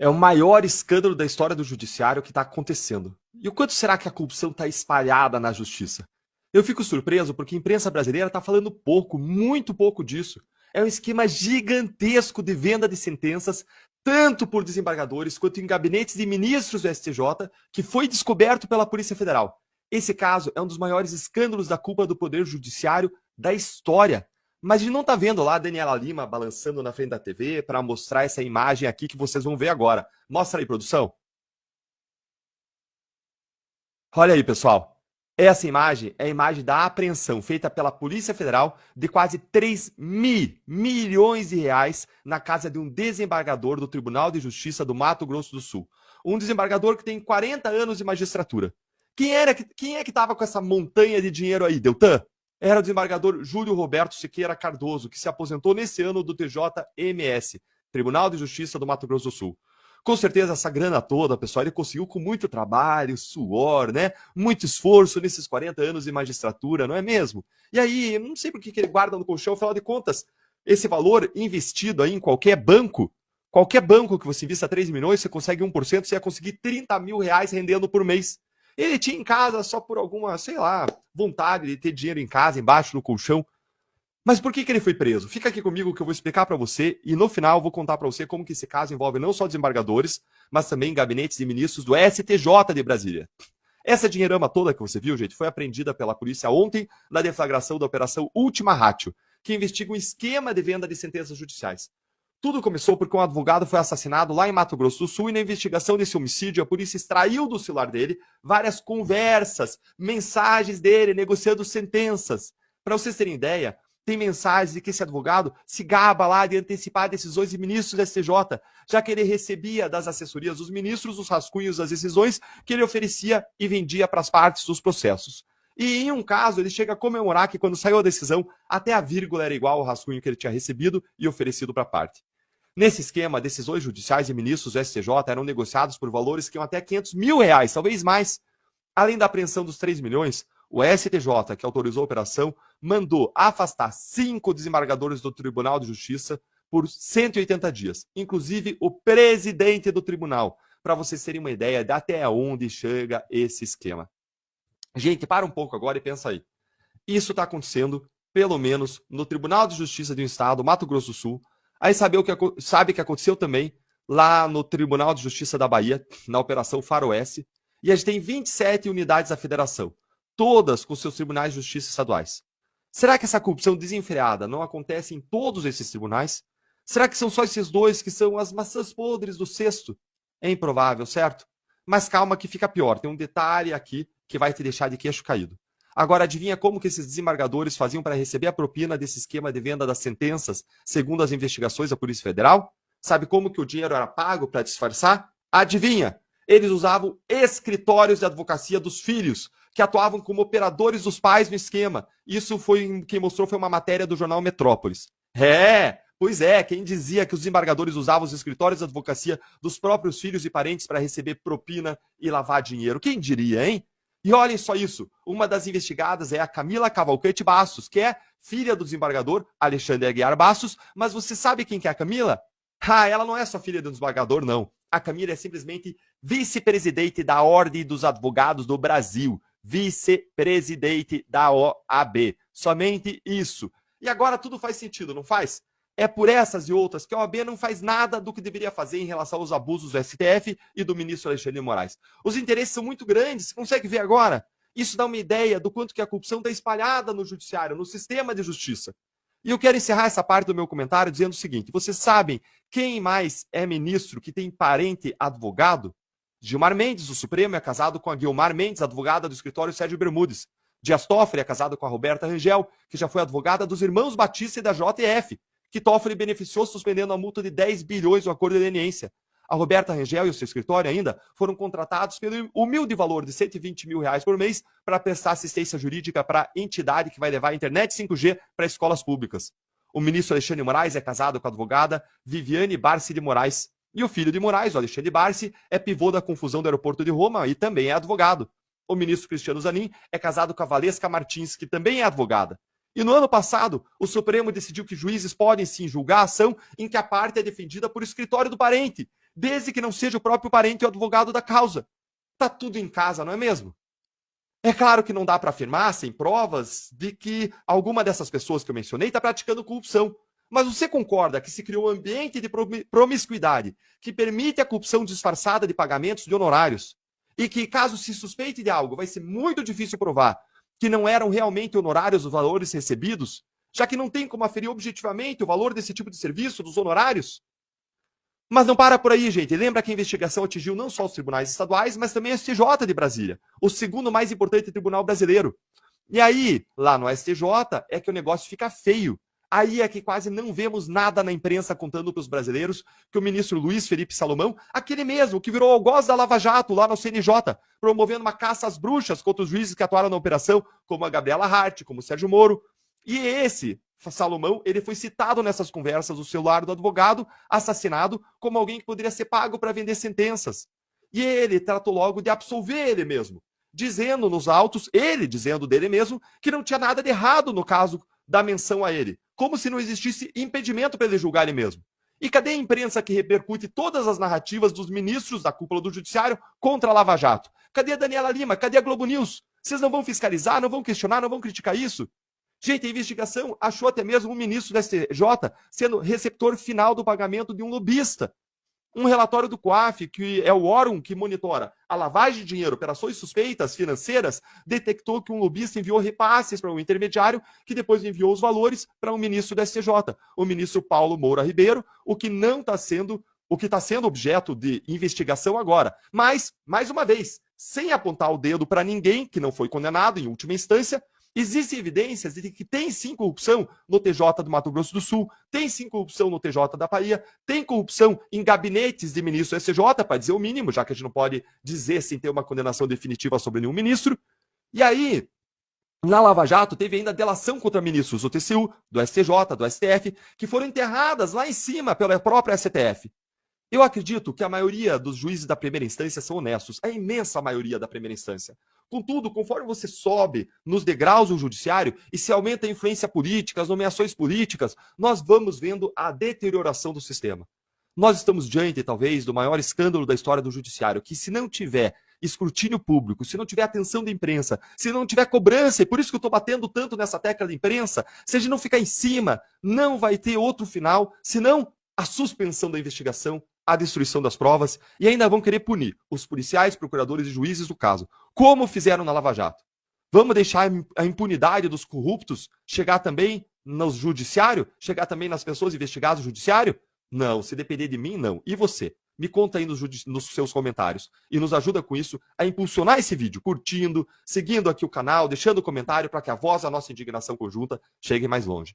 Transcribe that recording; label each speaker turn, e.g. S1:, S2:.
S1: É o maior escândalo da história do judiciário que está acontecendo. E o quanto será que a corrupção está espalhada na justiça? Eu fico surpreso porque a imprensa brasileira está falando pouco, muito pouco disso. É um esquema gigantesco de venda de sentenças, tanto por desembargadores quanto em gabinetes de ministros do STJ, que foi descoberto pela Polícia Federal. Esse caso é um dos maiores escândalos da culpa do Poder Judiciário da história. Mas a gente não tá vendo lá a Daniela Lima balançando na frente da TV para mostrar essa imagem aqui que vocês vão ver agora. Mostra aí, produção. Olha aí, pessoal. Essa imagem é a imagem da apreensão feita pela Polícia Federal de quase 3.000 milhões de reais na casa de um desembargador do Tribunal de Justiça do Mato Grosso do Sul. Um desembargador que tem 40 anos de magistratura. Quem é que estava com essa montanha de dinheiro aí, Deltan? Era o desembargador Júlio Roberto Siqueira Cardoso, que se aposentou nesse ano do TJMS, Tribunal de Justiça do Mato Grosso do Sul. Com certeza, essa grana toda, pessoal, ele conseguiu com muito trabalho, suor, né? Muito esforço nesses 40 anos de magistratura, não é mesmo? E aí, não sei por que ele guarda no colchão, afinal de contas, esse valor investido aí em qualquer banco que você invista 3 milhões, você consegue 1%, você ia conseguir 30 mil reais rendendo por mês. Ele tinha em casa só por alguma, sei lá, vontade de ter dinheiro em casa, embaixo do colchão. Mas por que ele foi preso? Fica aqui comigo que eu vou explicar para você e no final eu vou contar para você como que esse caso envolve não só desembargadores, mas também gabinetes de ministros do STJ de Brasília. Essa dinheirama toda que você viu, gente, foi apreendida pela polícia ontem na deflagração da Operação Última Ratio, que investiga um esquema de venda de sentenças judiciais. Tudo começou porque um advogado foi assassinado lá em Mato Grosso do Sul e na investigação desse homicídio a polícia extraiu do celular dele várias conversas, mensagens dele negociando sentenças. Para vocês terem ideia, tem mensagens de que esse advogado se gaba lá de antecipar decisões de ministros do STJ, já que ele recebia das assessorias dos ministros os rascunhos das decisões que ele oferecia e vendia para as partes dos processos. E em um caso, ele chega a comemorar que quando saiu a decisão, até a vírgula era igual ao rascunho que ele tinha recebido e oferecido para a parte. Nesse esquema, decisões judiciais de ministros do STJ eram negociados por valores que iam até 500 mil reais, talvez mais. Além da apreensão dos 3 milhões, o STJ, que autorizou a operação, mandou afastar 5 desembargadores do Tribunal de Justiça por 180 dias, inclusive o presidente do tribunal, para vocês terem uma ideia de até onde chega esse esquema. Gente, para um pouco agora e pensa aí. Isso está acontecendo, pelo menos, no Tribunal de Justiça de um Estado, Mato Grosso do Sul. Aí sabe o que aconteceu também lá no Tribunal de Justiça da Bahia, na Operação Faroeste. E a gente tem 27 unidades da federação, todas com seus tribunais de justiça estaduais. Será que essa corrupção desenfreada não acontece em todos esses tribunais? Será que são só esses dois que são as maçãs podres do cesto? É improvável, certo? Mas calma que fica pior. Tem um detalhe aqui que vai te deixar de queixo caído. Agora, adivinha como que esses desembargadores faziam para receber a propina desse esquema de venda das sentenças, segundo as investigações da Polícia Federal? Sabe como que o dinheiro era pago para disfarçar? Adivinha! Eles usavam escritórios de advocacia dos filhos, que atuavam como operadores dos pais no esquema. Isso foi quem mostrou foi uma matéria do jornal Metrópolis. Pois é, quem dizia que os desembargadores usavam os escritórios de advocacia dos próprios filhos e parentes para receber propina e lavar dinheiro? Quem diria, hein? E olhem só isso, uma das investigadas é a Camila Cavalcante Bastos, que é filha do desembargador Alexandre Aguiar Bastos, mas você sabe quem que é a Camila? Ela não é só filha do desembargador, não. A Camila é simplesmente vice-presidente da Ordem dos Advogados do Brasil, vice-presidente da OAB. Somente isso. E agora tudo faz sentido, não faz? É por essas e outras que a OAB não faz nada do que deveria fazer em relação aos abusos do STF e do ministro Alexandre de Moraes. Os interesses são muito grandes, você consegue ver agora? Isso dá uma ideia do quanto que a corrupção está espalhada no judiciário, no sistema de justiça. E eu quero encerrar essa parte do meu comentário dizendo o seguinte, vocês sabem quem mais é ministro que tem parente advogado? Gilmar Mendes, do Supremo, é casado com a Guilmar Mendes, advogada do escritório Sérgio Bermudes. Dias Toffoli é casado com a Roberta Rangel, que já foi advogada dos irmãos Batista e da JF, que Toffoli beneficiou suspendendo a multa de 10 bilhões do acordo de leniência. A Roberta Rangel e o seu escritório ainda foram contratados pelo humilde valor de 120 mil reais por mês para prestar assistência jurídica para a entidade que vai levar a internet 5G para escolas públicas. O ministro Alexandre de Moraes é casado com a advogada Viviane Barsi de Moraes. E o filho de Moraes, o Alexandre Barsi, é pivô da confusão do aeroporto de Roma e também é advogado. O ministro Cristiano Zanin é casado com a Valesca Martins, que também é advogada. E no ano passado, o Supremo decidiu que juízes podem sim julgar a ação em que a parte é defendida por escritório do parente. desde que não seja o próprio parente ou advogado da causa. Tá tudo em casa, não é mesmo? É claro que não dá para afirmar, sem provas, de que alguma dessas pessoas que eu mencionei está praticando corrupção. Mas você concorda que se criou um ambiente de promiscuidade que permite a corrupção disfarçada de pagamentos de honorários e que, caso se suspeite de algo, vai ser muito difícil provar que não eram realmente honorários os valores recebidos, já que não tem como aferir objetivamente o valor desse tipo de serviço, dos honorários? Mas não para por aí, gente. Lembra que a investigação atingiu não só os tribunais estaduais, mas também o STJ de Brasília, o segundo mais importante tribunal brasileiro. E aí, lá no STJ, é que o negócio fica feio. Aí é que quase não vemos nada na imprensa contando para os brasileiros que o ministro Luiz Felipe Salomão, aquele mesmo que virou algoz da Lava Jato lá no CNJ, promovendo uma caça às bruxas contra os juízes que atuaram na operação, como a Gabriela Hart, como o Sérgio Moro. E esse Salomão, ele foi citado nessas conversas do celular do advogado, assassinado, como alguém que poderia ser pago para vender sentenças. E ele tratou logo de absolver ele mesmo, dizendo nos autos, ele dizendo dele mesmo, que não tinha nada de errado no caso da menção a ele, como se não existisse impedimento para ele julgar ele mesmo. E cadê a imprensa que repercute todas as narrativas dos ministros da cúpula do judiciário contra a Lava Jato? Cadê a Daniela Lima? Cadê a Globo News? Vocês não vão fiscalizar, não vão questionar, não vão criticar isso? Gente, a investigação achou até mesmo um ministro da STJ sendo receptor final do pagamento de um lobista. Um relatório do COAF, que é o órgão que monitora a lavagem de dinheiro, operações suspeitas financeiras, detectou que um lobista enviou repasses para um intermediário, que depois enviou os valores para um ministro da STJ, o ministro Paulo Moura Ribeiro, o que está sendo objeto de investigação agora. Mas, mais uma vez, sem apontar o dedo para ninguém que não foi condenado em última instância, existem evidências de que tem sim corrupção no TJ do Mato Grosso do Sul, tem sim corrupção no TJ da Bahia, tem corrupção em gabinetes de ministro do STJ, para dizer o mínimo, já que a gente não pode dizer sem ter uma condenação definitiva sobre nenhum ministro. E aí, na Lava Jato, teve ainda delação contra ministros do TCU, do STJ, do STF, que foram enterradas lá em cima pela própria STF. Eu acredito que a maioria dos juízes da primeira instância são honestos, a imensa maioria da primeira instância. Contudo, conforme você sobe nos degraus do judiciário e se aumenta a influência política, as nomeações políticas, nós vamos vendo a deterioração do sistema. Nós estamos diante, talvez, do maior escândalo da história do judiciário, que se não tiver escrutínio público, se não tiver atenção da imprensa, se não tiver cobrança, e por isso que eu estou batendo tanto nessa tecla da imprensa, se a gente não ficar em cima, não vai ter outro final, senão a suspensão da investigação, a destruição das provas, e ainda vão querer punir os policiais, procuradores e juízes do caso, como fizeram na Lava Jato. Vamos deixar a impunidade dos corruptos chegar também no judiciário? Chegar também nas pessoas investigadas no judiciário? Não, se depender de mim, não. E você? Me conta aí nos seus comentários e nos ajuda com isso a impulsionar esse vídeo, curtindo, seguindo aqui o canal, deixando comentário para que a voz da nossa indignação conjunta chegue mais longe.